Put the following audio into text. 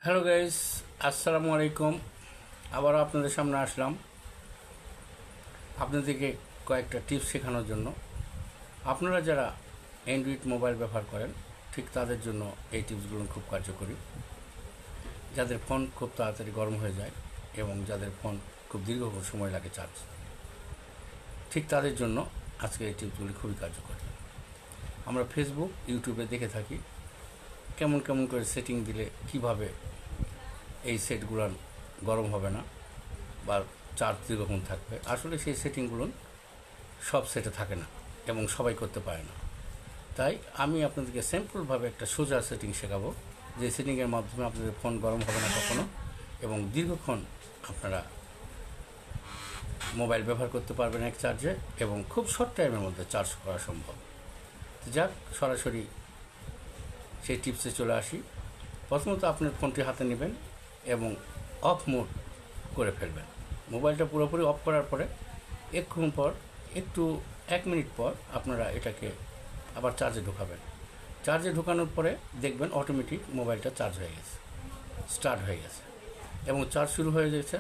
Hello guys, আসসালামু আলাইকুম। আবারও আপনাদের সামনে আসলাম আপনাদেরকে কয়েকটা টিপস শেখানোর জন্য। আপনারা যারা অ্যান্ড্রয়েড মোবাইল ব্যবহার করেন ঠিক তাদের জন্য এই টিপসগুলো খুব কার্যকরী। যাদের ফোন খুব তাড়াতাড়ি গরম হয়ে যায় এবং যাদের ফোন খুব দীর্ঘক্ষণ সময় লাগে চার্জ, ঠিক তাদের জন্য আজকে এই টিপসগুলি খুবই কার্যকরী। আমরা ফেসবুক, ইউটিউবে দেখে থাকি কেমন কেমন করে সেটিং দিলে কিভাবে এই সেটগুলো গরম হবে না বা চার্জ দীর্ঘক্ষণ থাকবে। আসলে সেই সেটিংগুলো সব সেটে থাকে না এবং সবাই করতে পারে না। তাই আমি আপনাদেরকে সিম্পলভাবে একটা সোজা সেটিং শেখাবো, যে সেটিংয়ের মাধ্যমে আপনাদের ফোন গরম হবে না কখনো এবং দীর্ঘক্ষণ আপনারা মোবাইল ব্যবহার করতে পারবেন এক চার্জে এবং খুব শর্ট টাইমের মধ্যে চার্জ করা সম্ভব। যাক, সরাসরি সেই টিপসে চলে আসি। প্রথমত আপনার ফোনটি হাতে নেবেন এবং অফ মোড করে ফেলবেন। মোবাইলটা পুরোপুরি অফ করার পরে একটুক্ষণ পর, একটু 1 মিনিট পর আপনারা এটাকে আবার চার্জে ঢোকাবেন। চার্জে ঢোকানোর পরে দেখবেন অটোমেটিক মোবাইলটা চার্জ হয়ে গেছে, স্টার্ট হয়ে গেছে এবং চার্জ শুরু হয়ে গেছে।